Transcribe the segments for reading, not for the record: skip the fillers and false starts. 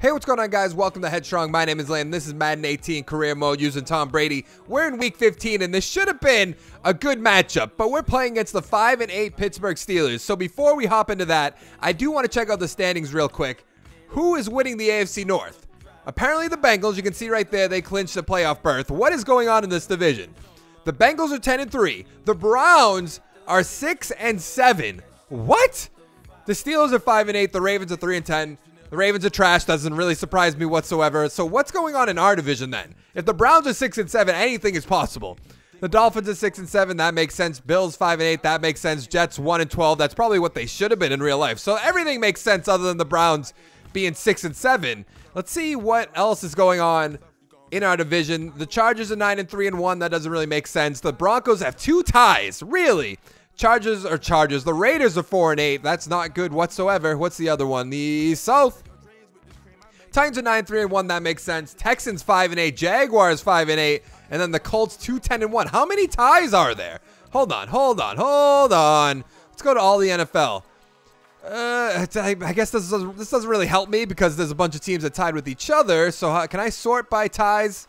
Hey, what's going on, guys? Welcome to Headstrong. My name is Landon. This is Madden 18 career mode using Tom Brady. We're in week 15, and this should have been a good matchup, but we're playing against the 5-8 Pittsburgh Steelers. So before we hop into that, I do want to check out the standings real quick. Who is winning the AFC North? Apparently the Bengals. You can see right there, they clinched a playoff berth. What is going on in this division? The Bengals are 10-3. The Browns are 6-7. What? The Steelers are 5-8. The Ravens are 3-10. The Ravens are trash. Doesn't really surprise me whatsoever. So what's going on in our division then? If the Browns are 6-7, anything is possible. The Dolphins are 6-7. That makes sense. Bills 5-8. That makes sense. Jets 1-12. That's probably what they should have been in real life. So everything makes sense other than the Browns being 6-7. Let's see what else is going on in our division. The Chargers are 9-3-1. That doesn't really make sense. The Broncos have 2 ties. Really? Chargers are Chargers. The Raiders are 4-8. That's not good whatsoever. What's the other one? The South. Titans are 9-3-1. That makes sense. Texans 5-8. Jaguars 5-8. And then the Colts 2-10-1. How many ties are there? Hold on. Let's go to all the NFL. I guess this doesn't really help me because there's a bunch of teams that tied with each other. So can I sort by ties?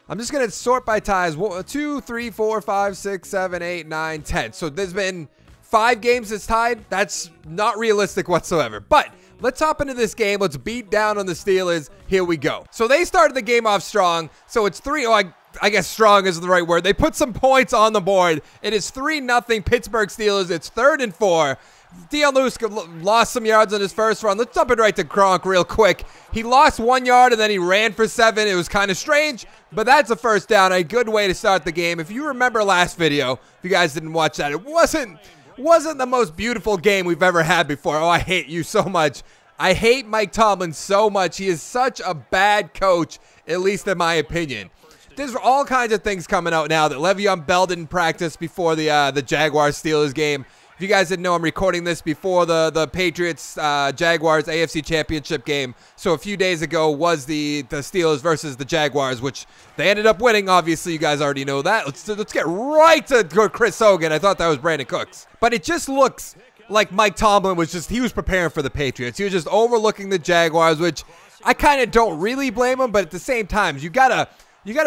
I'm just going to sort by ties. 2, 3, 4, 5, 6, 7, 8, 9, 10. So there's been 5 games that's tied. That's not realistic whatsoever. But let's hop into this game. Let's beat down on the Steelers. Here we go. So they started the game off strong. So it's 3. Oh, I guess strong is the right word. They put some points on the board. It is 3-0 Pittsburgh Steelers. It's 3rd and 4. Deion Lewis lost some yards on his first run. Let's jump it right to Gronk real quick. He lost 1 yard and then he ran for 7. It was kind of strange, but that's a first down. A good way to start the game. If you remember last video, if you guys didn't watch that, it wasn't the most beautiful game we've ever had before. Oh, I hate you so much. I hate Mike Tomlin so much. He is such a bad coach, at least in my opinion. There's all kinds of things coming out now that Le'Veon Bell didn't practice before the Jaguars-Steelers game. If you guys didn't know, I'm recording this before the Patriots-Jaguars AFC Championship game. So a few days ago was the Steelers versus the Jaguars, which they ended up winning. Obviously, you guys already know that. Let's get right to Chris Hogan. I thought that was Brandon Cooks. But it just looks like Mike Tomlin he was preparing for the Patriots. He was just overlooking the Jaguars, which I kind of don't really blame him. But at the same time, you gotta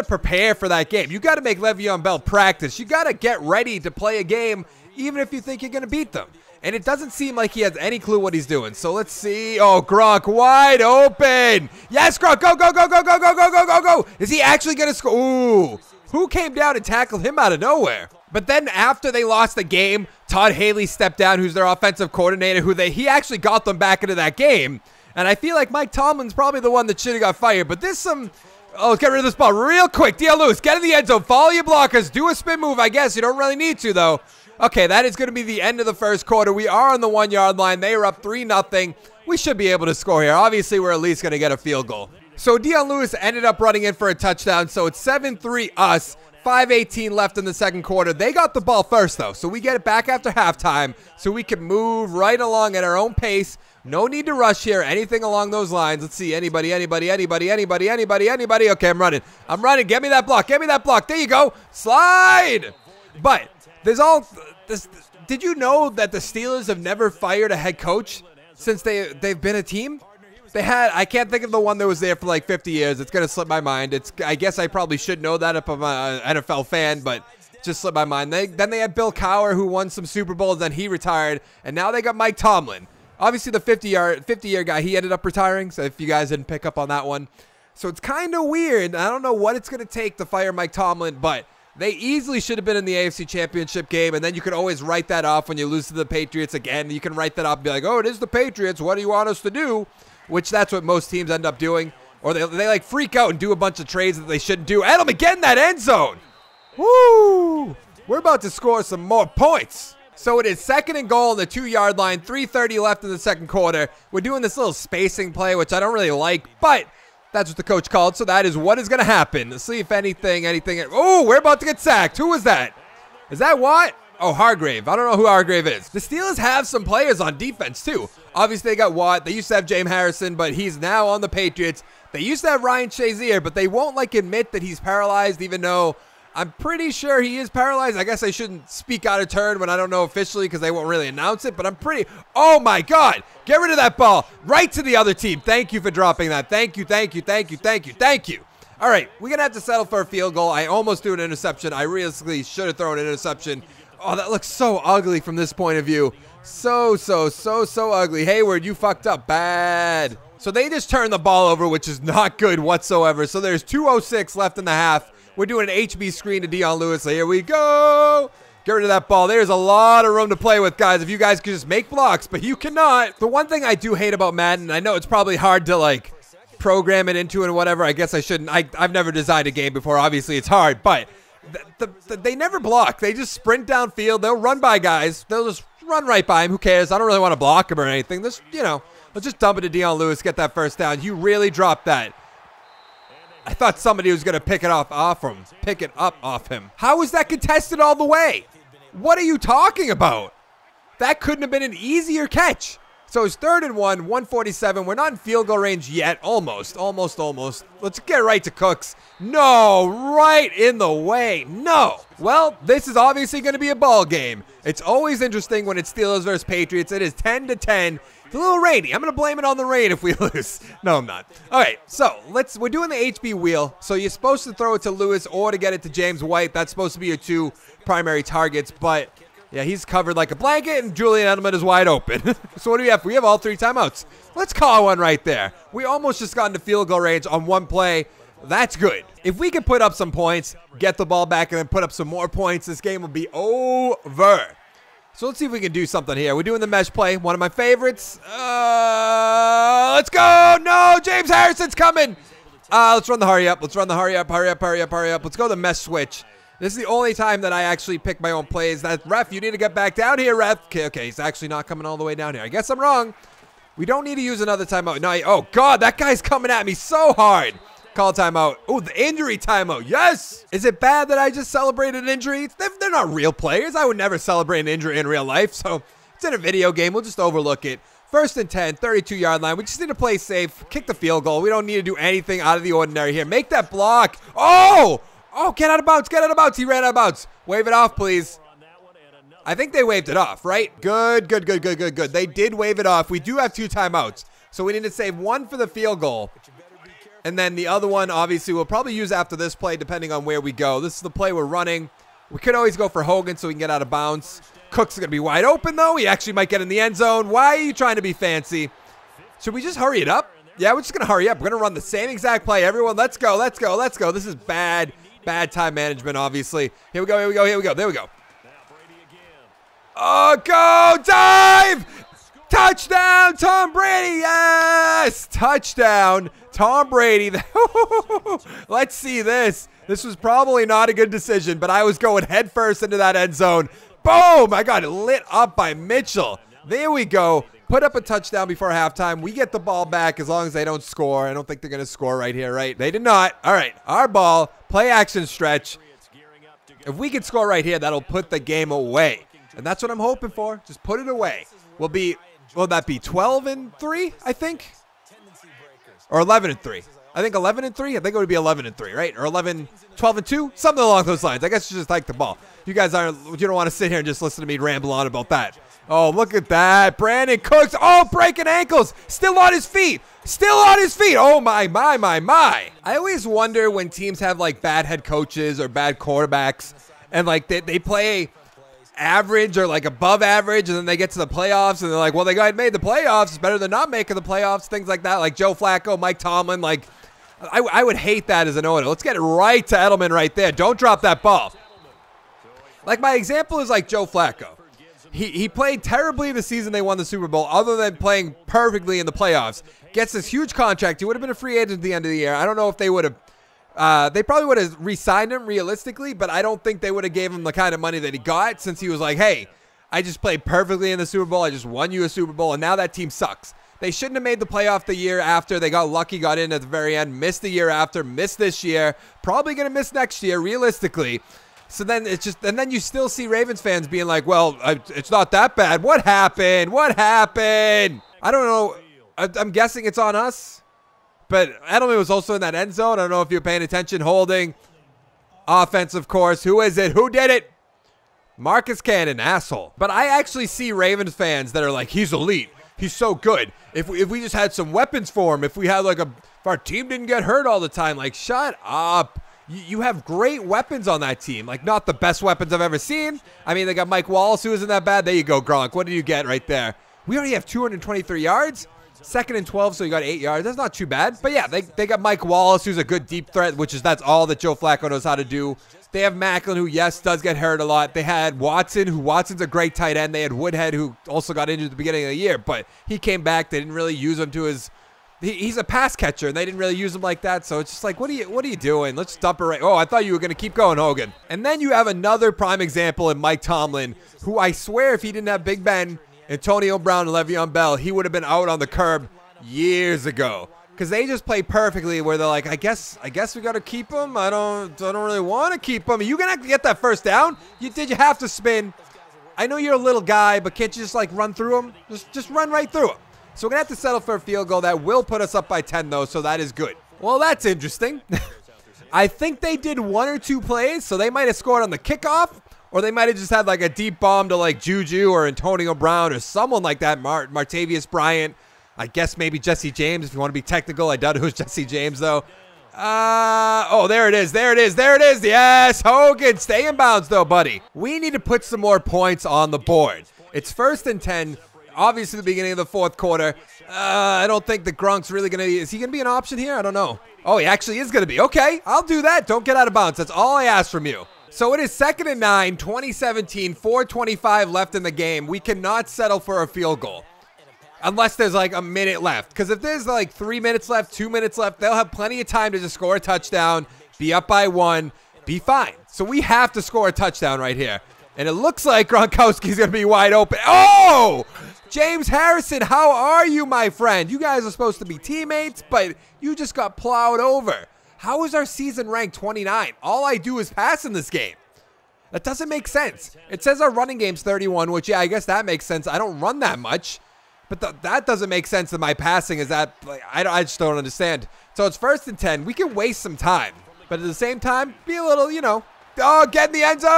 prepare for that game. You got to make Le'Veon Bell practice. You got to get ready to play a game, even if you think you're going to beat them. And it doesn't seem like he has any clue what he's doing. So let's see. Oh, Gronk wide open. Yes, Gronk. Go. Is he actually going to score? Ooh. Who came down and tackled him out of nowhere? But then after they lost the game, Todd Haley stepped down, who's their offensive coordinator, he actually got them back into that game. And I feel like Mike Tomlin's probably the one that should have got fired. But there's some... Oh, let's get rid of this ball real quick. Deion Lewis, get in the end zone. Follow your blockers. Do a spin move, I guess. You don't really need to, though. Okay, that is going to be the end of the first quarter. We are on the 1-yard line. They are up 3-0. We should be able to score here. Obviously, we're at least going to get a field goal. So Deion Lewis ended up running in for a touchdown. So it's 7-3 us. 5:18 left in the second quarter. They got the ball first, though. So we get it back after halftime so we can move right along at our own pace. No need to rush here. Anything along those lines. Let's see. Anybody. Okay, I'm running. Get me that block. There you go. Slide. But there's all this. Did you know that the Steelers have never fired a head coach since they've been a team? I can't think of the one that was there for like 50 years. It's going to slip my mind. I guess I probably should know that if I'm an NFL fan, but it just slipped my mind. Then they had Bill Cowher, who won some Super Bowls, then he retired, and now they got Mike Tomlin. Obviously, the 50-year guy, he ended up retiring, so if you guys didn't pick up on that one. So it's kind of weird. I don't know what it's going to take to fire Mike Tomlin, but they easily should have been in the AFC Championship game, and then you could always write that off when you lose to the Patriots again. You can write that off and be like, oh, it is the Patriots. What do you want us to do? Which that's what most teams end up doing. Or they like freak out and do a bunch of trades that they shouldn't do. Edelman, get in that end zone. Woo! We're about to score some more points. So it is 2nd and goal on the 2-yard line. 3:30 left in the second quarter. We're doing this little spacing play, which I don't really like, but that's what the coach called. So that is what is going to happen. Let's see if anything. Oh, we're about to get sacked. Who was that? Is that what? Oh, Hargrave. I don't know who Hargrave is. The Steelers have some players on defense, too. Obviously, they got Watt. They used to have James Harrison, but he's now on the Patriots. They used to have Ryan Shazier, but they won't, admit that he's paralyzed, even though I'm pretty sure he is paralyzed. I guess I shouldn't speak out of turn when I don't know officially because they won't really announce it, but I'm pretty... Oh, my God. Get rid of that ball. Right to the other team. Thank you for dropping that. Thank you, thank you, thank you, thank you, thank you. All right, we're going to have to settle for a field goal. I almost threw an interception. I realistically should have thrown an interception. Oh, that looks so ugly from this point of view. So ugly. Hayward, you fucked up bad. So they just turned the ball over, which is not good whatsoever. So there's 2:06 left in the half. We're doing an HB screen to Dion Lewis. So here we go. Get rid of that ball. There's a lot of room to play with, guys. If you guys could just make blocks, but you cannot. The one thing I do hate about Madden, I know it's probably hard to, like, program it into and whatever. I guess I shouldn't. I've never designed a game before. Obviously, it's hard, but they never block. They just sprint downfield. They'll run by guys. They'll just run right by him. Who cares? I don't really want to block him or anything. This, you know, let's just dump it to Dion Lewis, get that first down. You really dropped that. I thought somebody was going to pick it up off him. How was that contested all the way? What are you talking about? That couldn't have been an easier catch. So it's 3rd and 1, 147. We're not in field goal range yet. Almost. Let's get right to Cooks. No, right in the way. No. Well, this is obviously going to be a ball game. It's always interesting when it's Steelers versus Patriots. It is 10-10. It's a little rainy. I'm going to blame it on the rain if we lose. No, I'm not. All right, so we're doing the HB wheel. So you're supposed to throw it to Lewis or to get it to James White. That's supposed to be your 2 primary targets, but yeah, he's covered like a blanket, and Julian Edelman is wide open. So what do we have? We have all 3 timeouts. Let's call one right there. We almost just got into field goal range on one play. That's good. If we can put up some points, get the ball back, and then put up some more points, this game will be over. So let's see if we can do something here. We're doing the mesh play, one of my favorites. Let's go. No, James Harrison's coming. Let's run the hurry up. Let's go the mesh switch. This is the only time that I actually pick my own plays. That ref, you need to get back down here, ref. Okay, he's actually not coming all the way down here. I guess I'm wrong. We don't need to use another timeout. No, oh, God, that guy's coming at me so hard. Call timeout. Oh, the injury timeout. Yes. Is it bad that I just celebrated an injury? They're not real players. I would never celebrate an injury in real life. So it's in a video game. We'll just overlook it. 1st and 10, 32-yard line. We just need to play safe. Kick the field goal. We don't need to do anything out of the ordinary here. Make that block. Oh, get out of bounds. Get out of bounds. He ran out of bounds. Wave it off, please. I think they waved it off, right? Good. They did wave it off. We do have 2 timeouts. So we need to save 1 for the field goal. And then the other one, obviously, we'll probably use after this play, depending on where we go. This is the play we're running. We could always go for Hogan so we can get out of bounds. Cook's going to be wide open, though. He actually might get in the end zone. Why are you trying to be fancy? Should we just hurry it up? Yeah, we're just going to hurry up. We're going to run the same exact play. Everyone, let's go. This is bad time management, obviously. Here we go. There we go. Oh, go! Dive! Touchdown, Tom Brady! Yes! Touchdown, Tom Brady. Let's see this. This was probably not a good decision, but I was going head first into that end zone. Boom! I got it lit up by Mitchell. There we go. Put up a touchdown before halftime. We get the ball back as long as they don't score. I don't think they're going to score right here, right? They did not. All right, our ball. Play action stretch. If we can score right here, that'll put the game away. And that's what I'm hoping for. Just put it away. Will that be 12-3, I think? Or 11-3. I think 11-3. I think it would be 11-3, right? Or 12-2, something along those lines. I guess you just like the ball. You guys you don't want to sit here and just listen to me ramble on about that. Oh, look at that. Brandon Cooks. Oh, breaking ankles. Still on his feet. Oh, my. I always wonder when teams have, like, bad head coaches or bad quarterbacks, and, like, they play average or, like, above average, and then they get to the playoffs, and they're like, well, they made the playoffs. It's better than not making the playoffs, things like that. Like Joe Flacco, Mike Tomlin. Like, I would hate that as an owner. Let's get it right to Edelman right there. Don't drop that ball. Like, my example is, like, Joe Flacco. He played terribly the season they won the Super Bowl, other than playing perfectly in the playoffs. Gets this huge contract. He would have been a free agent at the end of the year. I don't know if they would have. They probably would have re-signed him realistically, but I don't think they would have gave him the kind of money that he got, since he was like, hey, I just played perfectly in the Super Bowl. I just won you a Super Bowl, and now that team sucks. They shouldn't have made the playoff the year after. They got lucky, got in at the very end, missed the year after, missed this year, probably going to miss next year realistically. So then it's just, and then you still see Ravens fans being like, well, it's not that bad. What happened? I don't know. I'm guessing it's on us. But Edelman was also in that end zone. I don't know if you're paying attention. Holding. Offense, of course. Who is it? Who did it? Marcus Cannon, asshole. But I actually see Ravens fans that are like, he's elite. He's so good. If we just had some weapons for him, if we had like if our team didn't get hurt all the time, like shut up. You have great weapons on that team. Like not the best weapons I've ever seen. I mean, they got Mike Wallace, who isn't that bad. There you go, Gronk. What did you get right there? We already have 223 yards. 2nd and 12, so you got 8 yards. That's not too bad. But yeah, they got Mike Wallace, who's a good deep threat, that's all that Joe Flacco knows how to do. They have Macklin, who, yes, does get hurt a lot. They had Watson, Watson's a great tight end. They had Woodhead, who also got injured at the beginning of the year, but he came back. They didn't really use him to his... He's a pass catcher, and they didn't really use him like that, so it's just like, what are you doing? Let's dump it right... Oh, I thought you were going to keep going, Hogan. And then you have another prime example in Mike Tomlin, who I swear if he didn't have Big Ben, Antonio Brown, and Le'Veon Bell, he would have been out on the curb years ago, because they just play perfectly where they're like, I guess we got to keep him. I don't really want to keep him. Are you gonna have to get that first down? Did you have to spin? I know you're a little guy, but can't you just like run through him? Just run right through him. So we're gonna have to settle for a field goal. That will put us up by 10 though, so that is good. Well, that's interesting. I think they did 1 or 2 plays, so they might have scored on the kickoff, or they might have just had like a deep bomb to like Juju or Antonio Brown or someone like that, Martavius Bryant. I guess maybe Jesse James, if you want to be technical. I doubt it was Jesse James, though. Oh, there it is. There it is. There it is. Yes, Hogan. Stay in bounds, though, buddy. We need to put some more points on the board. It's 1st and 10. Obviously, the beginning of the 4th quarter. I don't think the Gronk's really going to... Is he going to be an option here? I don't know. Oh, he actually is going to be. Okay, I'll do that. Don't get out of bounds. That's all I ask from you. So it is 2nd and 9, 2017, 4:25 left in the game. We cannot settle for a field goal. Unless there's like a minute left. Because if there's like 3 minutes left, 2 minutes left, they'll have plenty of time to just score a touchdown, be up by 1, be fine. So we have to score a touchdown right here. And it looks like Gronkowski's going to be wide open. Oh! James Harrison, how are you, my friend? You guys are supposed to be teammates, but you just got plowed over. How is our season ranked 29? All I do is pass in this game. That doesn't make sense. It says our running game's 31, which, yeah, I guess that makes sense. I don't run that much. But that doesn't make sense that my passing is that, like, I just don't understand. So it's 1st and 10. We can waste some time. But at the same time, be a little, get in the end zone!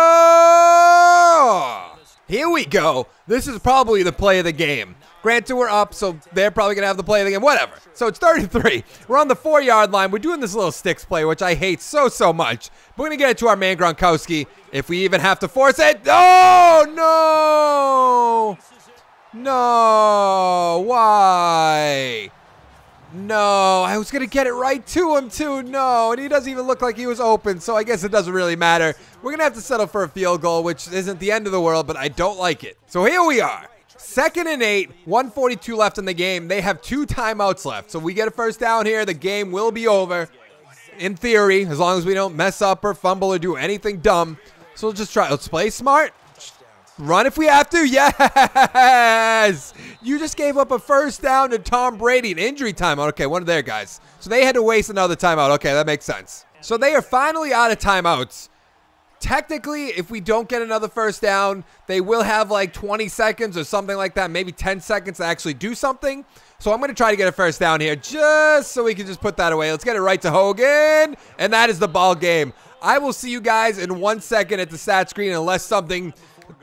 Here we go. This is probably the play of the game. Granted, we're up, so they're probably going to have the play of the game. Whatever. So it's 33. We're on the 4-yard line. We're doing this little sticks play, which I hate so much. We're going to get it to our man Gronkowski, if we even have to force it. Oh, no! No, why? No, I was going to get it right to him, too. No, and he doesn't even look like he was open, so I guess it doesn't really matter. We're going to have to settle for a field goal, which isn't the end of the world, but I don't like it. So here we are. 2nd and 8, 1:42 left in the game. They have 2 timeouts left, so we get a first down here. The game will be over, in theory, as long as we don't mess up or fumble or do anything dumb. So we'll just try. Let's play smart. Run if we have to. Yes! You just gave up a first down to Tom Brady. An injury timeout. Okay, one of their guys. So they had to waste another timeout. Okay, that makes sense. So they are finally out of timeouts. Technically, if we don't get another first down, they will have like 20 seconds or something like that. Maybe 10 seconds to actually do something. So I'm going to try to get a first down here just so we can just put that away. Let's get it right to Hogan. And that is the ball game. I will see you guys in 1 second at the stat screen unless something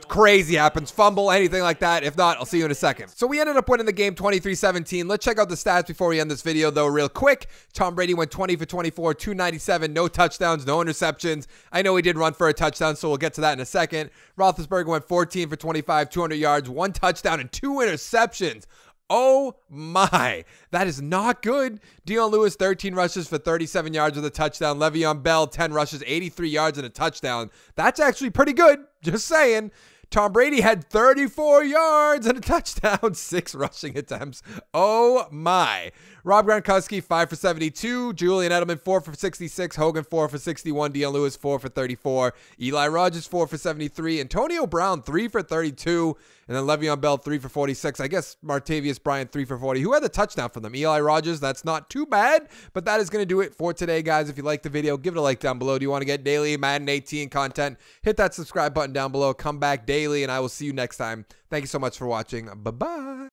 crazy happens, fumble, anything like that. If not, I'll see you in a second. So we ended up winning the game 23-17. Let's check out the stats before we end this video, though, real quick. Tom Brady went 20 for 24, 297, no touchdowns, no interceptions. I know he did run for a touchdown, so we'll get to that in a second. Roethlisberger went 14 for 25, 200 yards, 1 touchdown, and 2 interceptions. Oh my, that is not good. Dion Lewis, 13 rushes for 37 yards with a touchdown. Le'Veon Bell, 10 rushes, 83 yards and a touchdown. That's actually pretty good, just saying. Tom Brady had 34 yards and a touchdown, 6 rushing attempts. Oh my. Rob Gronkowski, 5 for 72. Julian Edelman, 4 for 66. Hogan, 4 for 61. Dion Lewis, 4 for 34. Eli Rogers, 4 for 73. Antonio Brown, 3 for 32. And then Le'Veon Bell, 3 for 46. I guess Martavius Bryant, 3 for 40. Who had the touchdown from them? Eli Rogers. That's not too bad. But that is going to do it for today, guys. If you liked the video, give it a like down below. Do you want to get daily Madden 18 content? Hit that subscribe button down below. Come back daily, and I will see you next time. Thank you so much for watching. Bye-bye.